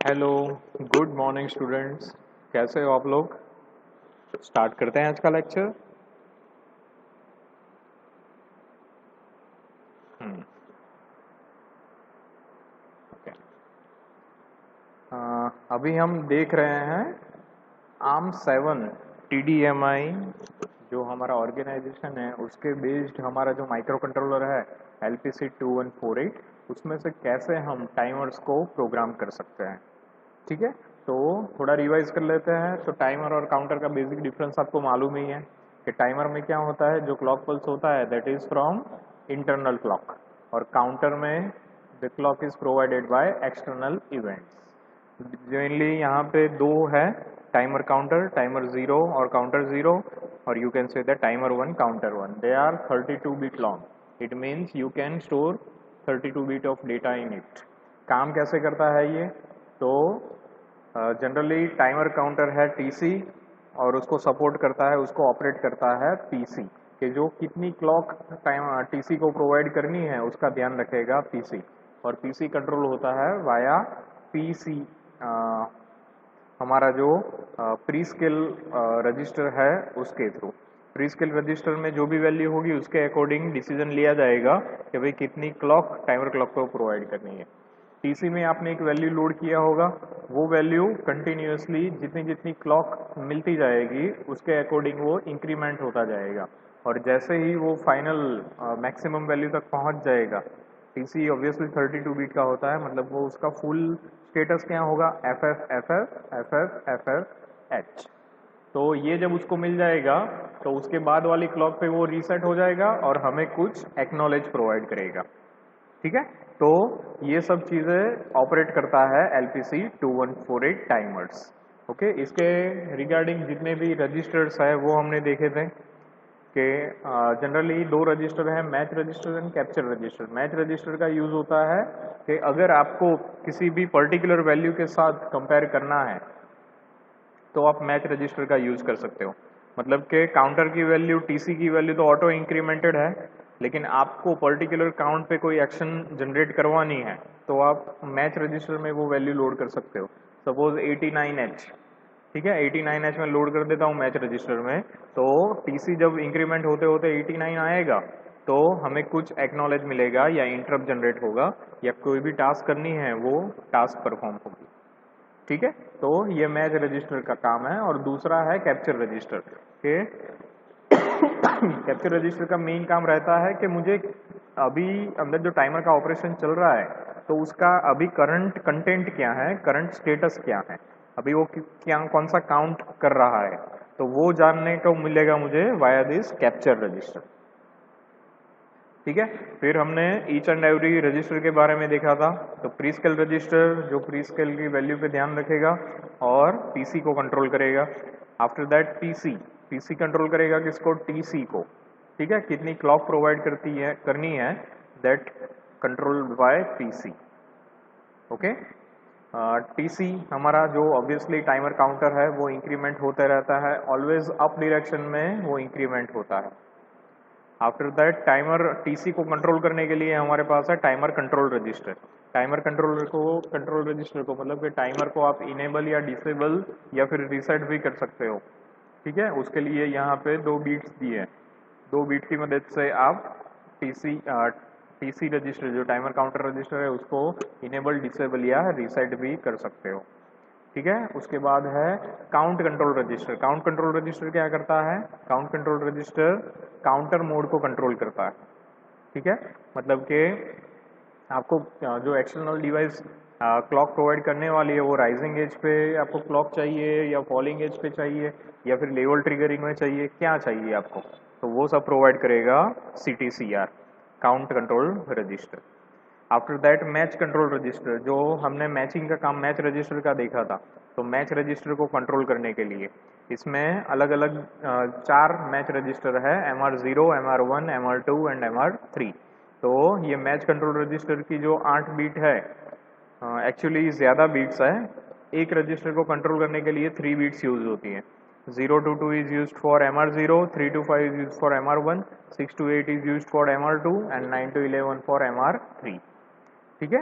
Hello, good morning students. कैसे हो आप लोग? स्टार्ट करते हैं आज का लेक्चर। हम्म, ओके। अभी हम देख रहे हैं ARM7 TDMI, जो हमारा ऑर्गेनाइजेशन है उसके बेस्ड हमारा जो माइक्रो कंट्रोलर है LPC2148, उसमें से कैसे हम टाइमर्स को प्रोग्राम कर सकते हैं। ठीक है, तो थोड़ा रिवाइज कर लेते हैं। तो टाइमर और काउंटर का बेसिक डिफरेंस आपको मालूम ही है कि टाइमर में क्या होता है, जो क्लॉक पल्स होता है that is from internal clock, और काउंटर में the clock is provided by external events. Mainly यहाँ पे दो है, टाइमर काउंटर, टाइमर जीरो और काउंटर जीरो, और you can say the timer one, counter one. They are 32 bit long. It means you can store 32 bit of data in it. काम कैसे करता है ये? तो जनरली टाइमर काउंटर है TC, और उसको सपोर्ट करता है, उसको ऑपरेट करता है पीसी, कि जो कितनी क्लॉक टाइम टीसी को प्रोवाइड करनी है उसका ध्यान रखेगा पीसी। और पीसी कंट्रोल होता है वाया पीसी, हमारा जो प्री स्केल रजिस्टर है उसके थ्रू। प्री स्केल रजिस्टर में जो भी वैल्यू होगी उसके अकॉर्डिंग डिसीजन लिया जाएगा कि भाई कितनी क्लॉक टाइमर क्लॉक को प्रोवाइड करनी है। टीसी में आपने एक वैल्यू लोड किया होगा, वो वैल्यू कंटिन्यूसली जितनी जितनी क्लॉक मिलती जाएगी उसके अकॉर्डिंग वो इंक्रीमेंट होता जाएगा, और जैसे ही वो फाइनल मैक्सिमम वैल्यू तक पहुंच जाएगा, टीसी ऑब्वियसली 32 बीट का होता है, मतलब वो उसका फुल स्टेटस क्या होगा, F F F F F F F F H. तो ये जब उसको मिल जाएगा तो उसके बाद वाली क्लॉक पे वो रीसेट हो जाएगा और हमें कुछ एक्नॉलेज प्रोवाइड करेगा। ठीक है, तो ये सब चीजें ऑपरेट करता है LPC2148 टाइमर्स। ओके, इसके रिगार्डिंग जितने भी रजिस्टर्स है वो हमने देखे थे कि जनरली दो रजिस्टर हैं, match register and capture register. Match register का यूज होता है कि अगर आपको किसी भी पर्टिकुलर वैल्यू के साथ कंपेयर करना है तो आप मैच रजिस्टर का यूज कर सकते हो। मतलब कि काउंटर की वैल्यू, टीसी की वैल्यू तो ऑटो इंक्रीमेंटेड है, लेकिन आपको पर्टिकुलर काउंट पे कोई एक्शन जनरेट करवानी है तो आप मैच रजिस्टर में वो वैल्यू लोड कर सकते हो। सपोज 89H, ठीक है, 89H में लोड कर देता हूँ मैच रजिस्टर में, तो टीसी जब इंक्रीमेंट होते होते 89 आएगा तो हमें कुछ एक्नॉलेज मिलेगा या इंटरप्ट जनरेट होगा, या कोई भी टास्क करनी है वो टास्क परफॉर्म होगी। ठीक है, तो ये मैच रजिस्टर का काम है। और दूसरा है कैप्चर रजिस्टर के कैप्चर रजिस्टर का मेन काम रहता है कि मुझे अभी अंदर जो टाइमर का ऑपरेशन चल रहा है तो उसका अभी करंट कंटेंट क्या है, करंट स्टेटस क्या है, अभी वो क्या कौन सा काउंट कर रहा है, तो वो जानने को मिलेगा मुझे वाया दिस कैप्चर रजिस्टर। ठीक है, फिर हमने ईच एंड एवरी रजिस्टर के बारे में देखा था। तो प्री स्केल रजिस्टर जो प्री स्केल की वैल्यू पे ध्यान रखेगा और पीसी को कंट्रोल करेगा। After that PC, PC control करेगा किसको, टीसी को। ठीक है, कितनी क्लॉक प्रोवाइड करनी है, that control by PC. Okay, TC हमारा जो ऑब्वियसली टाइमर काउंटर है वो इंक्रीमेंट होते रहता है, ऑलवेज अप डायरेक्शन में वो इंक्रीमेंट होता है। आफ्टर दैट टाइमर टीसी को कंट्रोल करने के लिए हमारे पास है timer control register. Timer controller को, कंट्रोल रजिस्टर को, मतलब कि टाइमर को आप इनेबल या डिसेबल या फिर रीसेट भी कर सकते हो। ठीक है, उसके लिए यहाँ पे दो बीट्स दिए हैं, दो बीट की मदद से आप टीसी टीसी रजिस्टर जो टाइमर काउंटर रजिस्टर है उसको इनेबल, डिसेबल या रीसेट भी कर सकते हो। ठीक है, उसके बाद है count control register. Count control register क्या करता है, count control register counter mode को कंट्रोल करता है। ठीक है, मतलब कि आपको जो एक्सटर्नल डिवाइस क्लॉक प्रोवाइड करने वाली है वो राइजिंग एज पे आपको क्लॉक चाहिए या फॉलिंग एज पे चाहिए या फिर लेवल ट्रिगरिंग में चाहिए, क्या चाहिए आपको, तो वो सब प्रोवाइड करेगा CTCR, count control register. After that match control register, जो हमने मैचिंग का काम मैच रजिस्टर का देखा था, तो मैच रजिस्टर को कंट्रोल करने के लिए इसमें अलग अलग 4 मैच रजिस्टर है, MR0, MR1, MR2 and MR3। तो ये मैच कंट्रोल रजिस्टर की जो 8 बीट है, एक्चुअली ज़्यादा बीट्स है, एक रजिस्टर को कंट्रोल करने के लिए 3 बीट्स यूज होती हैं। 0 to 2 is used for MR0, 3 to 5 is used for MR1, 6 to 8 is used for MR2 and 9 to 11 for MR3। ठीक है,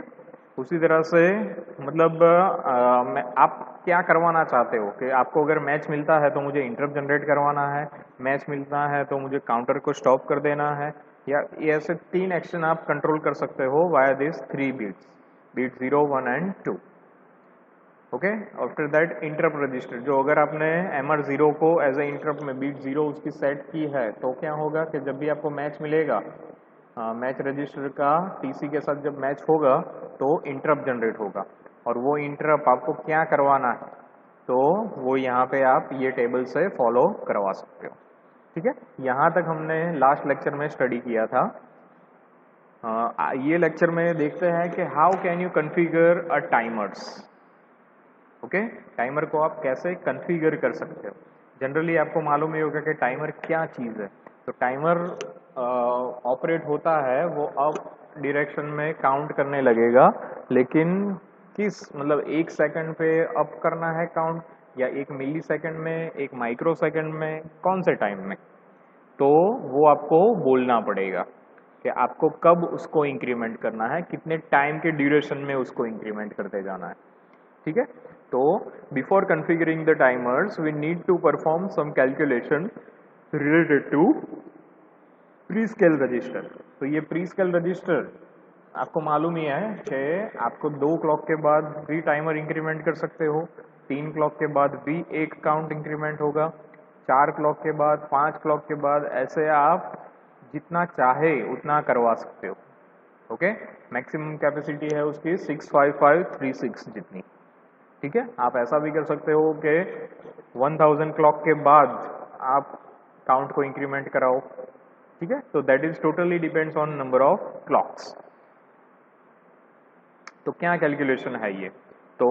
उसी तरह से मतलब आप क्या करवाना चाहते हो कि आपको अगर मैच मिलता है तो मुझे इंटरप्ट जनरेट करवाना है, मैच मिलता है तो मुझे काउंटर को स्टॉप कर देना है, या ये ऐसे 3 एक्शन आप कंट्रोल कर सकते हो via this 3 bits, bit 0, 1 and 2। Okay, after that interrupt register, जो अगर आपने MR0 को एज ए इंटरप्ट में बीट 0 उसकी सेट की है तो क्या होगा कि जब भी आपको मैच मिलेगा, मैच रजिस्टर का TC के साथ जब मैच होगा तो इंटरप्ट जनरेट होगा, और वो इंटरप्ट आपको क्या करवाना है तो वो यहाँ पे आप ये टेबल से फॉलो करवा सकते हो। ठीक है, यहाँ तक हमने लास्ट लेक्चर में स्टडी किया था। ये लेक्चर में देखते हैं कि how can you configure a timers. Okay, timer को आप कैसे कन्फिगर कर सकते हो। जनरली आपको मालूम ही होगा कि टाइमर क्या चीज़ है। तो टाइमर ऑपरेट होता है वो अप डायरेक्शन में काउंट करने लगेगा, लेकिन किस मतलब 1 सेकंड पे अप करना है काउंट, या 1 मिली सेकंड में, 1 माइक्रो सेकंड में, कौन से टाइम में, तो वो आपको बोलना पड़ेगा कि आपको कब उसको इंक्रीमेंट करना है, कितने टाइम के ड्यूरेशन में उसको इंक्रीमेंट करते जाना है। ठीक है, तो before configuring the timers we need to perform some calculation related to prescale register. तो ये प्री स्केल रजिस्टर आपको मालूम ही है कि आपको 2 क्लॉक के बाद भी टाइमर इंक्रीमेंट कर सकते हो, 3 क्लॉक के बाद भी एक काउंट इंक्रीमेंट होगा, 4 क्लॉक के बाद, 5 क्लॉक के बाद, ऐसे आप जितना चाहे उतना करवा सकते हो। ओके, मैक्सिमम कैपेसिटी है उसकी 65536 जितनी। ठीक है, आप ऐसा भी कर सकते हो कि 1000 क्लॉक के बाद आप काउंट को इंक्रीमेंट कराओ। ठीक है, तो that is totally depends on number of clocks. तो क्या कैलकुलेशन है ये, तो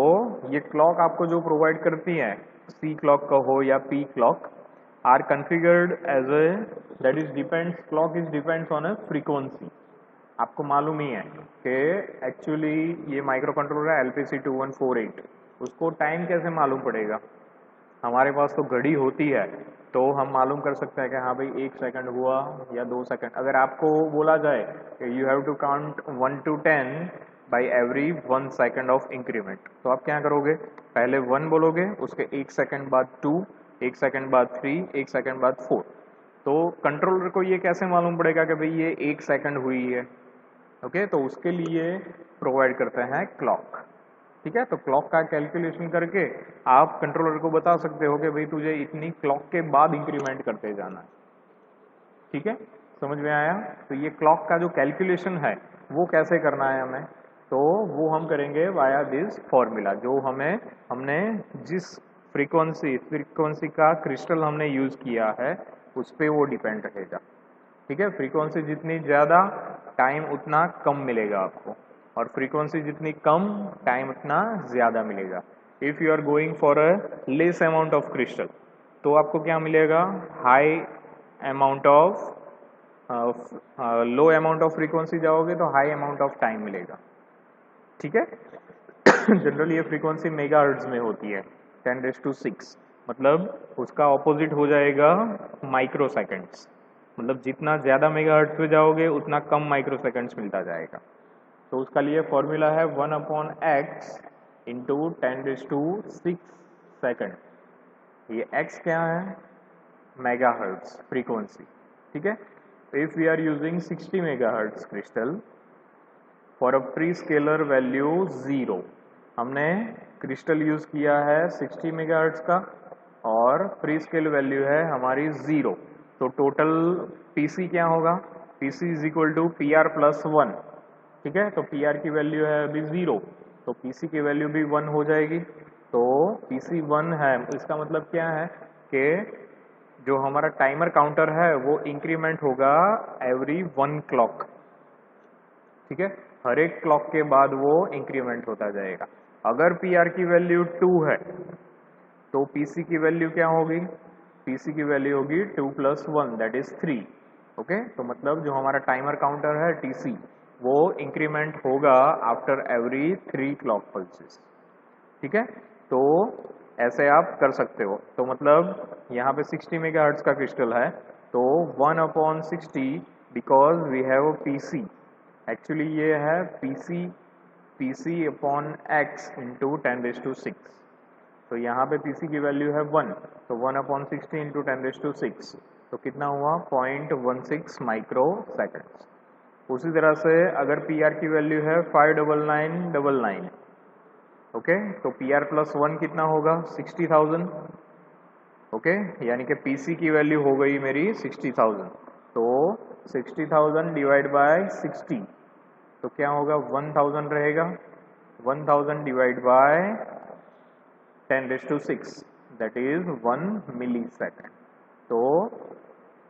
ये क्लॉक आपको जो प्रोवाइड करती है, C क्लॉक का हो या P clock, are configured as a that is depends, clock is depends on a frequency. आपको मालूम ही है कि एक्चुअली ये माइक्रो कंट्रोलर है LPC2148, उसको टाइम कैसे मालूम पड़ेगा। हमारे पास तो घड़ी होती है तो हम मालूम कर सकते हैं कि हाँ भाई 1 सेकंड हुआ या 2 सेकंड। अगर आपको बोला जाए कि you have to count 1 to 10 by every 1 second of increment, तो आप क्या करोगे, पहले 1 बोलोगे, उसके 1 सेकंड बाद 2, 1 सेकंड बाद 3, 1 सेकंड बाद 4। तो कंट्रोलर को ये कैसे मालूम पड़ेगा कि भाई ये 1 सेकंड हुई है। ओके, तो उसके लिए प्रोवाइड करते हैं क्लॉक। ठीक है, तो क्लॉक का कैलकुलेशन करके आप कंट्रोलर को बता सकते हो कि भाई तुझे इतनी क्लॉक के बाद इंक्रीमेंट करते जाना है। ठीक है, समझ में आया। तो ये क्लॉक का जो कैलकुलेशन है वो कैसे करना है हमें, तो वो हम करेंगे वाया दिस फॉर्मूला, जो हमने जिस फ्रीक्वेंसी का क्रिस्टल हमने यूज किया है उस पर वो डिपेंड रहेगा। ठीक है, फ्रीक्वेंसी जितनी ज़्यादा टाइम उतना कम मिलेगा आपको, और फ्रीक्वेंसी जितनी कम टाइम उतना ज़्यादा मिलेगा। If you are going for a less amount of crystal तो आपको क्या मिलेगा, high amount of, low amount of frequency जाओगे तो हाई अमाउंट ऑफ टाइम मिलेगा। ठीक है, जनरली ये फ्रीक्वेंसी मेगाहर्ट्ज में होती है 10⁶, मतलब उसका ऑपोजिट हो जाएगा माइक्रो सेकेंड्स। मतलब जितना ज़्यादा मेगाहर्ट्ज पे जाओगे उतना कम माइक्रो सेकेंड्स मिलता जाएगा। तो उसका लिए फॉर्मूला है 1/x इंटू 10⁶ सेकेंड। ये x क्या है, मेगाहर्ट्ज फ्रीक्वेंसी। ठीक है, if we are using 60 megahertz crystal for a prescaler value 0, हमने क्रिस्टल यूज किया है 60 मेगाहर्ट्ज का और प्री स्केल वैल्यू है हमारी 0, तो टोटल PC क्या होगा, PC is equal to PR plus 1। ठीक है, तो PR की वैल्यू है अभी 0, तो PC की वैल्यू भी 1 हो जाएगी। तो PC 1 है, इसका मतलब क्या है कि जो हमारा टाइमर काउंटर है वो इंक्रीमेंट होगा एवरी 1 क्लॉक। ठीक है, हर एक क्लॉक के बाद वो इंक्रीमेंट होता जाएगा। अगर PR की वैल्यू 2 है तो PC की वैल्यू क्या होगी, PC की वैल्यू होगी 2 + 1 दैट इज 3। ओके, तो मतलब जो हमारा टाइमर काउंटर है TC वो इंक्रीमेंट होगा आफ्टर एवरी 3 क्लॉक पल्सेस। ठीक है, तो ऐसे आप कर सकते हो। तो मतलब यहाँ पे 60 मेगाहर्ट्ज का क्रिस्टल है तो 1/60 because we have PC, actually ये है PC PC upon x into 10⁶। तो यहाँ पे PC की वैल्यू है 1, तो 1/60 इंटू 10⁶, तो कितना हुआ 0.16 माइक्रो सेकेंड्स। उसी तरह से अगर PR की वैल्यू है 59999, ओके, तो PR प्लस 1 कितना होगा 60,000, ओके, यानी कि PC की वैल्यू हो गई मेरी 60,000, तो 60,000 डिवाइड बाय 60, तो क्या होगा 1000 रहेगा, 1000 divide by 10⁶, that is 1 millisecond. तो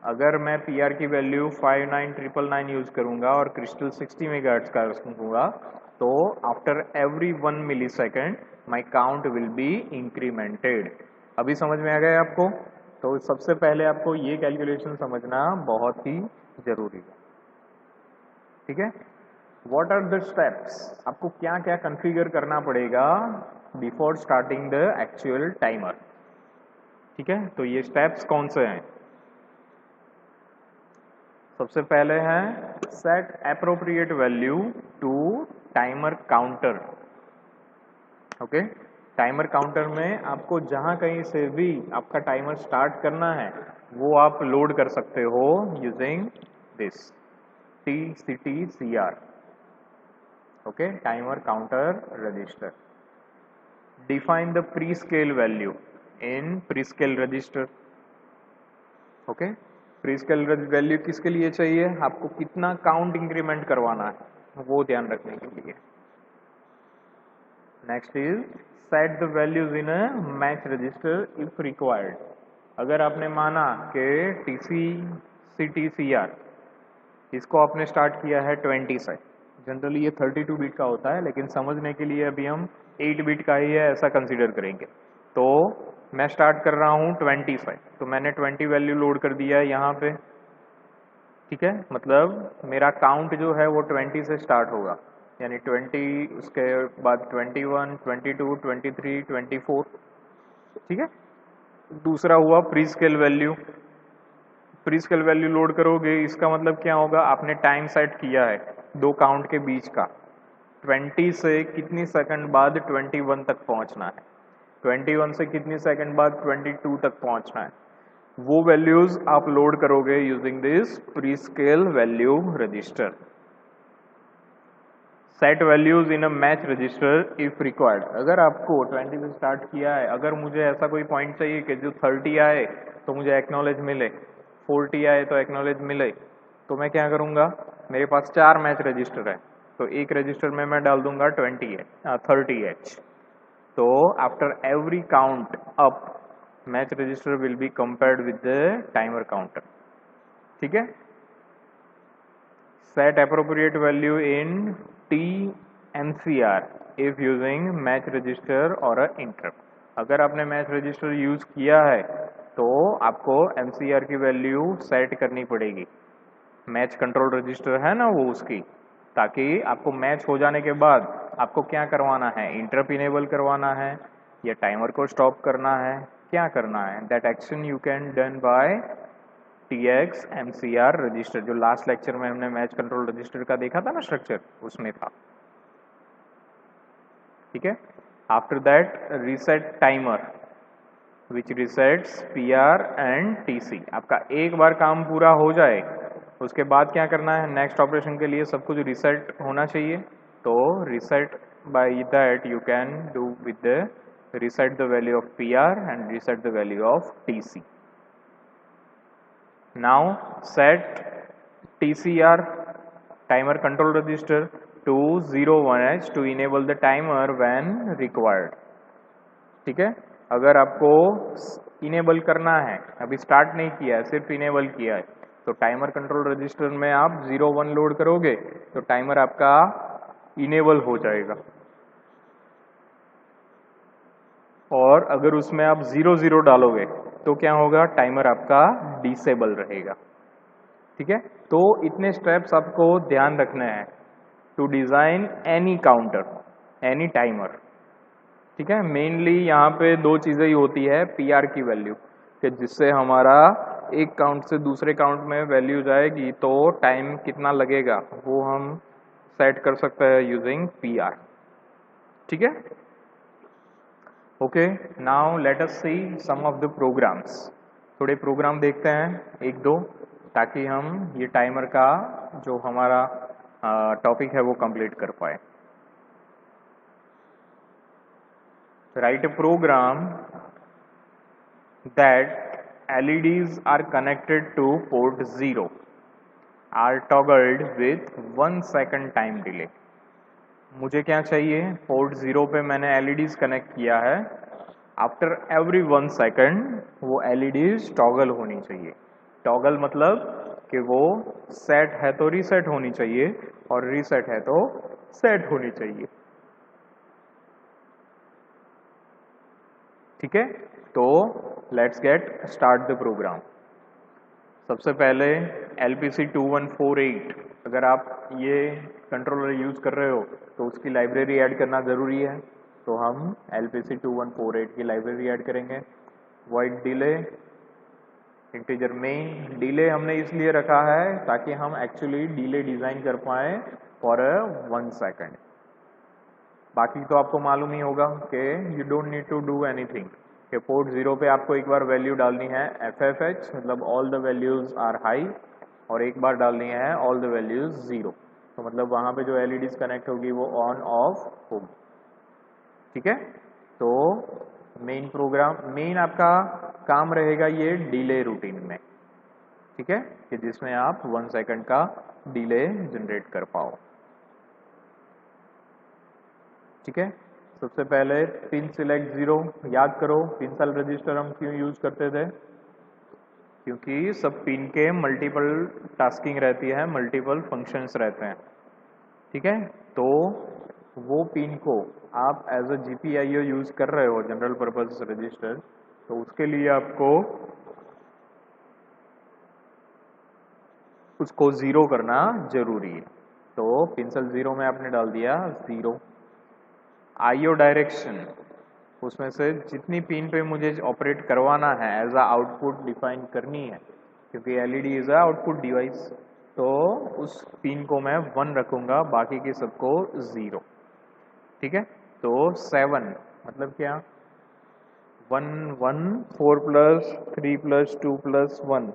अगर मैं PR की वैल्यू 59999 यूज करूंगा और क्रिस्टल 60 मेगाहर्ट्ज का रखूंगा, तो after every 1 millisecond my count will be incremented. अभी समझ में आ गया आपको? तो सबसे पहले आपको ये कैलकुलेशन समझना बहुत ही जरूरी है, ठीक है। व्हाट आर द स्टेप्स, आपको क्या क्या कॉन्फ़िगर करना पड़ेगा before starting the actual timer, ठीक है। तो ये स्टेप्स कौन से हैं? सबसे पहले है set appropriate value to timer counter, okay. Timer counter में आपको जहां कहीं से भी आपका टाइमर स्टार्ट करना है वो आप लोड कर सकते हो using this TCTCR, okay, timer counter register. Define the pre scale value in pre scale register, okay. Pre scale value किसके लिए चाहिए? आपको कितना काउंट इंक्रीमेंट करवाना है वो ध्यान रखने के लिए। Next is set the values in a match register if required. अगर आपने माना कि TCTCR इसको आपने स्टार्ट किया है 20 से, जनरली ये 32 बिट का होता है, लेकिन समझने के लिए अभी हम 8 बिट का ही है ऐसा कंसीडर करेंगे। तो मैं स्टार्ट कर रहा हूँ 20 से, तो मैंने 20 वैल्यू लोड कर दिया है यहाँ पे, ठीक है। मतलब मेरा काउंट जो है वो 20 से स्टार्ट होगा, यानी 20, उसके बाद 21, 22, 23, 24, ठीक है। दूसरा हुआ pre scale value. Pre scale value load करोगे, इसका मतलब क्या होगा, आपने टाइम सेट किया है दो काउंट के बीच का, 20 से कितनी सेकंड बाद 21 तक पहुंचना है, 21 से कितनी सेकंड बाद 22 तक पहुंचना है, वो वैल्यूज आप लोड करोगे using this pre scale value register. Set values in a match register if required. अगर आपको 20 से स्टार्ट किया है, अगर मुझे ऐसा कोई पॉइंट चाहिए कि जो 30 आए तो मुझे एक्नॉलेज मिले, 40 आए तो एक्नॉलेज मिले, तो मैं क्या करूंगा, मेरे पास 4 मैच रजिस्टर है, तो एक रजिस्टर में मैं डाल दूंगा 30H। तो after every count up match register will be compared with the timer counter, ठीक है। Set appropriate value in TMCR if using match register और अ इंटरप्ट। अगर आपने मैच रजिस्टर यूज किया है तो आपको MCR की वैल्यू सेट करनी पड़ेगी, मैच कंट्रोल रजिस्टर है ना वो उसकी, ताकि आपको मैच हो जाने के बाद आपको क्या करवाना है, इंटरप्ट इनेबल करवाना है या टाइमर को स्टॉप करना है, क्या करना है, that action you can done by TX MCR register, जो लास्ट लेक्चर में हमने मैच कंट्रोल रजिस्टर का देखा था ना स्ट्रक्चर, उसमें था, ठीक है। After that reset timer which receipts PR and TC। आपका एक बार काम पूरा हो जाए उसके बाद क्या करना है, नेक्स्ट ऑपरेशन के लिए सब कुछ रिसेट होना चाहिए, तो reset by that you can do with the reset the value of PR and reset the value of TC. Now set TCR timer control register to 01H to enable the timer when required, ठीक है। अगर आपको enable करना है, अभी start नहीं किया है, सिर्फ इनेबल किया है, तो टाइमर कंट्रोल रजिस्टर में आप 01 लोड करोगे तो टाइमर आपका इनेबल हो जाएगा, और अगर उसमें आप 00 डालोगे तो क्या होगा, टाइमर आपका डिसेबल रहेगा, ठीक है। तो इतने स्टेप्स आपको ध्यान रखने हैं to design any counter, any timer, ठीक है। मेनली यहाँ पे दो चीजें ही होती है, PR की वैल्यू, कि जिससे हमारा एक काउंट से दूसरे काउंट में वैल्यू जाएगी तो टाइम कितना लगेगा वो हम सेट कर सकते हैं यूजिंग PR, ठीक है। Okay, now let us see some of the programs. थोड़े प्रोग्राम देखते हैं एक दो, ताकि हम ये टाइमर का जो हमारा टॉपिक है वो कंप्लीट कर पाए। Write a program that LEDs are connected to port 0 are toggled with 1 second time delay। मुझे क्या चाहिए, पोर्ट 0 पे मैंने LEDs कनेक्ट किया है, आफ्टर एवरी 1 सेकंड वो LEDs टॉगल होनी चाहिए। टॉगल मतलब कि वो सेट है तो रीसेट होनी चाहिए और रीसेट है तो सेट होनी चाहिए। ठीक है, तो let's get start the program. सबसे पहले LPC 2148, अगर आप ये कंट्रोलर यूज कर रहे हो तो उसकी लाइब्रेरी ऐड करना ज़रूरी है। तो हम LPC 2148 की लाइब्रेरी ऐड करेंगे। Void delay integer main, delay हमने इसलिए रखा है ताकि हम एक्चुअली डिले डिज़ाइन कर पाए फॉर 1 सेकेंड। बाकी तो आपको मालूम ही होगा कि you don't need to do anything, कि पोर्ट 0 पे आपको एक बार वैल्यू डालनी है FFH, मतलब all the values are high, और एक बार डालनी है ऑल द वैल्यूज 0, तो मतलब वहाँ पे जो LEDs कनेक्ट होगी वो ऑन ऑफ होगी। ठीक है, तो मेन प्रोग्राम, मेन आपका काम रहेगा ये डिले रूटीन में। ठीक है, कि जिसमें आप 1 सेकंड का डिले जनरेट कर पाओ। ठीक है, सबसे पहले पिन सिलेक्ट 0, याद करो पिन सेल रजिस्टर हम क्यों यूज करते थे, क्योंकि सब पिन के मल्टीपल टास्किंग रहती है, मल्टीपल फंक्शंस रहते हैं। ठीक है, तो वो पिन को आप एज अ GPIO यूज कर रहे हो, जनरल पर्पस रजिस्टर, तो उसके लिए आपको उसको 0 करना जरूरी है। तो पिन सेल 0 में आपने डाल दिया 0। IO डायरेक्शन, उसमें से जितनी पिन पे मुझे ऑपरेट करवाना है एज अ आउटपुट डिफाइन करनी है, क्योंकि LED is a output device, तो उस पिन को मैं 1 रखूंगा, बाकी के सबको 0। ठीक है, तो 7 मतलब क्या, 1 1 4 प्लस 3 प्लस 2 प्लस 1,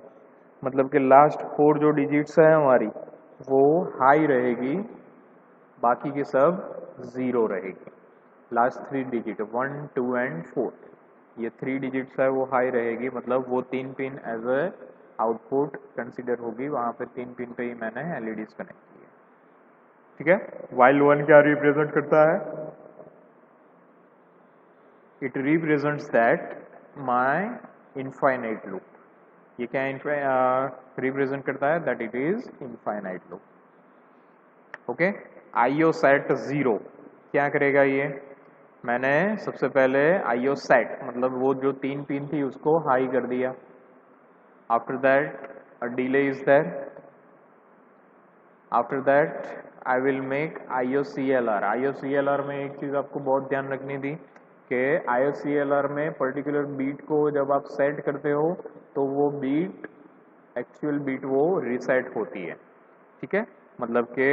मतलब कि लास्ट 4 जो डिजिट्स है हमारी वो हाई रहेगी, बाकी के सब 0 रहेगी। लास्ट 3 डिजिट 1 2 एंड 4, ये 3 डिजिट्स है वो हाई रहेगी, मतलब वो 3 pin as a output consider होगी, वहां पे 3 पिन पे ही मैंने LEDs कनेक्ट किए। ठीक है, वाइल 1 क्या रिप्रेजेंट करता है, it represents that my infinite loop. ये क्या रिप्रेजेंट करता है, that it is infinite loop. Okay, IO set 0 क्या करेगा ये, मैंने सबसे पहले IO सेट मतलब वो जो 3 पिन थी उसको हाई कर दिया। After that a delay is there, after that I will make IOCLR। IOCLR में एक चीज़ आपको बहुत ध्यान रखनी थी कि IOCLR में पर्टिकुलर बीट को जब आप सेट करते हो तो वो बीट, एक्चुअल बीट वो रीसेट होती है। ठीक है, मतलब कि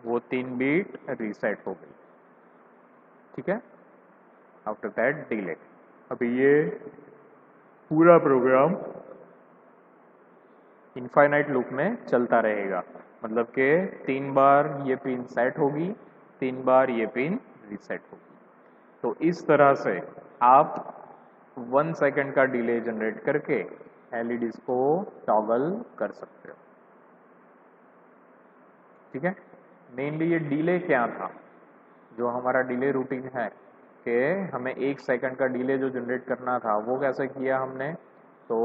वो 3 बीट रीसेट हो गई। ठीक है, आफ्टर दैट डिले। अभी ये पूरा प्रोग्राम इनफाइनाइट लूप में चलता रहेगा, मतलब कि 3 बार ये पिन सेट होगी, 3 बार ये पिन रीसेट होगी। तो इस तरह से आप 1 सेकंड का डिले जनरेट करके LEDs को टॉगल कर सकते हो। ठीक है, मेनली ये डिले क्या था, जो हमारा डिले रूटीन है कि हमें 1 सेकंड का डिले जो जनरेट करना था वो कैसे किया हमने, तो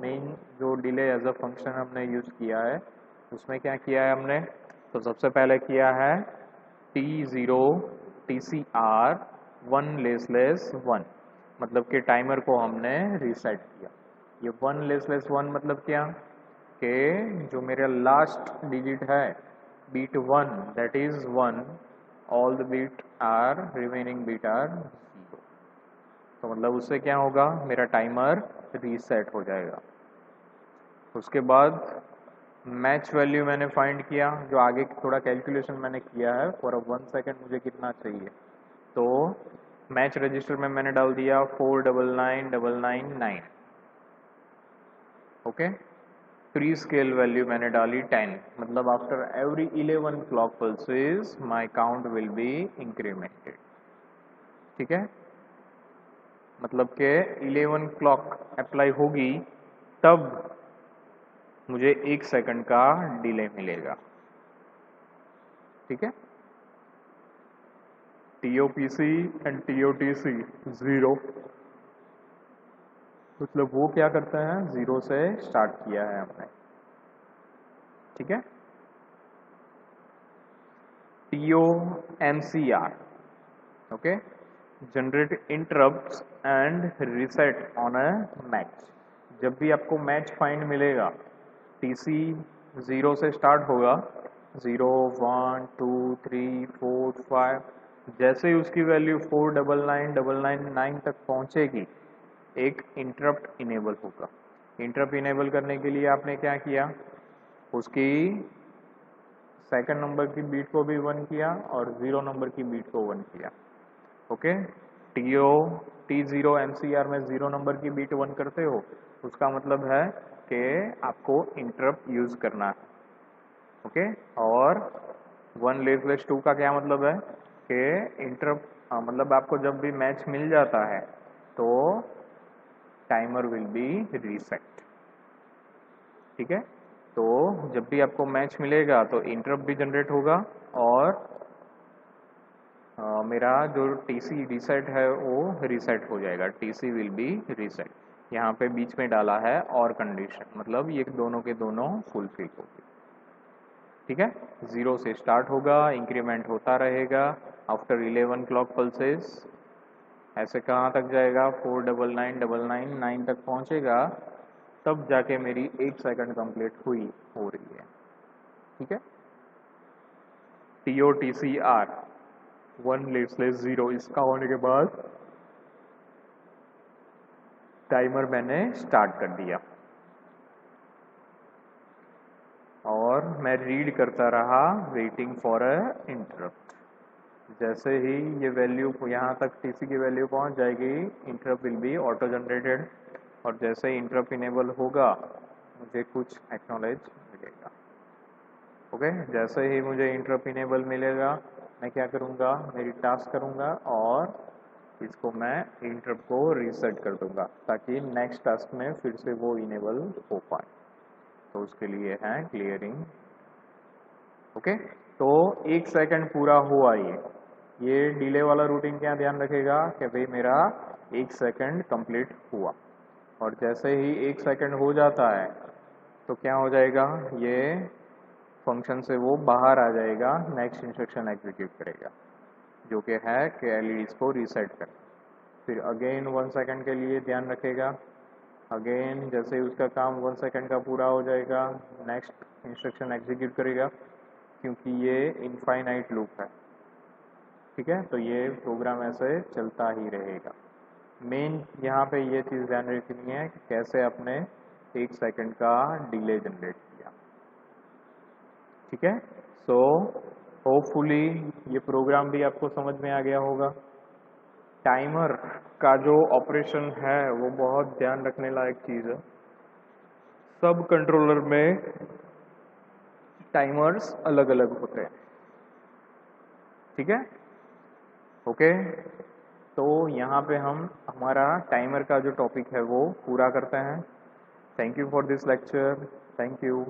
मेन जो डिले एज अ फंक्शन हमने यूज़ किया है उसमें क्या किया है हमने, तो सबसे पहले किया है T0 TCR 1 लेस 1, मतलब कि टाइमर को हमने रीसेट किया। ये 1 लेस 1 मतलब क्या, कि जो मेरा लास्ट डिजिट है bit 1 that is 1, all the bit are remaining bit are 0, तो मतलब उससे क्या होगा, मेरा टाइमर रीसेट हो जाएगा। उसके बाद मैच वैल्यू मैंने फाइंड किया, जो आगे थोड़ा कैलकुलेशन मैंने किया है फॉर 1 सेकंड मुझे कितना चाहिए, तो मैच रजिस्टर में मैंने डाल दिया 499999। ओके, प्री स्केल वैल्यू मैंने डाली 10, मतलब after every 11 clock pulses my count will be incremented. ठीक है, मतलब के 11 क्लॉक अप्लाई होगी तब मुझे 1 सेकंड का डिले मिलेगा। ठीक है, TOPC एंड TOTC 0, मतलब वो क्या करते हैं, 0 से स्टार्ट किया है हमने। ठीक है, TOMCR, okay, generate interrupts and reset on a match. जब भी आपको मैच फाइंड मिलेगा, TC 0 से स्टार्ट होगा, 0 1 2 3 4 5, जैसे ही उसकी वैल्यू 499999 तक पहुंचेगी एक इंटरप्ट इनेबल होगा। इंटरप्ट इनेबल करने के लिए आपने क्या किया, उसकी सेकंड नंबर की बीट को भी 1 किया और 0 नंबर की बीट को 1 किया। ओके, T0 MCR में 0 नंबर की बीट 1 करते हो, उसका मतलब है कि आपको इंटरप्ट यूज करना है। ओके, और 1/2 का क्या मतलब है कि इंटरप्ट मतलब आपको जब भी मैच मिल जाता है तो टाइमर विल बी रीसेट। ठीक है, तो जब भी आपको मैच मिलेगा तो इंटरप्ट भी जनरेट होगा और मेरा जो TC रीसेट है वो रीसेट हो जाएगा। TC will be reset. यहाँ पे बीच में डाला है और कंडीशन, मतलब ये दोनों के दोनों फुलफिल होगी। ठीक है, 0 से स्टार्ट होगा, इंक्रीमेंट होता रहेगा आफ्टर 11 क्लॉक पल्सेस, ऐसे कहाँ तक जाएगा, 499999 तक पहुँचेगा, तब जाके मेरी 1 सेकंड कंप्लीट हो रही है। ठीक है, TOTCR 1/0, इसका होने के बाद टाइमर मैंने स्टार्ट कर दिया और मैं रीड करता रहा वेटिंग फॉर अ इंटरप्ट। जैसे ही ये वैल्यू यहाँ तक TC की वैल्यू पहुँच जाएगी, interrupt will be auto generated, और जैसे ही इंटरप्ट इनेबल होगा मुझे कुछ एक्नॉलेज मिलेगा। ओके, जैसे ही मुझे इंटरप्ट इनेबल मिलेगा मैं क्या करूँगा, मेरी टास्क करूँगा और इसको मैं इंटरप्ट को रीसेट कर दूंगा ताकि नेक्स्ट टास्क में फिर से वो इनेबल हो पाए। तो उसके लिए है क्लियरिंग। ओके, तो 1 सेकंड पूरा हुआ। ये डिले वाला रूटीन क्या ध्यान रखेगा कि भाई मेरा 1 सेकंड कंप्लीट हुआ, और जैसे ही 1 सेकंड हो जाता है तो क्या हो जाएगा, ये फंक्शन से वो बाहर आ जाएगा, नेक्स्ट इंस्ट्रक्शन एग्जीक्यूट करेगा जो कि है कि LEDs को रीसेट कर। फिर अगेन 1 सेकंड के लिए ध्यान रखेगा, अगेन जैसे ही उसका काम 1 सेकंड का पूरा हो जाएगा नेक्स्ट इंस्ट्रक्शन एग्जीक्यूट करेगा, क्योंकि ये इनफाइनाइट लूप है। ठीक है, तो ये प्रोग्राम ऐसे चलता ही रहेगा। मेन यहाँ पे ये चीज़ ध्यान रखनी है कि कैसे अपने 1 सेकंड का डिले जनरेट किया। ठीक है, सो होपफुली ये प्रोग्राम भी आपको समझ में आ गया होगा। टाइमर का जो ऑपरेशन है वो बहुत ध्यान रखने लायक चीज़ है। सब कंट्रोलर में टाइमर्स अलग अलग होते हैं। ठीक है, ओके, तो यहाँ पे हम हमारा टाइमर का जो टॉपिक है वो पूरा करते हैं। Thank you for this lecture, thank you.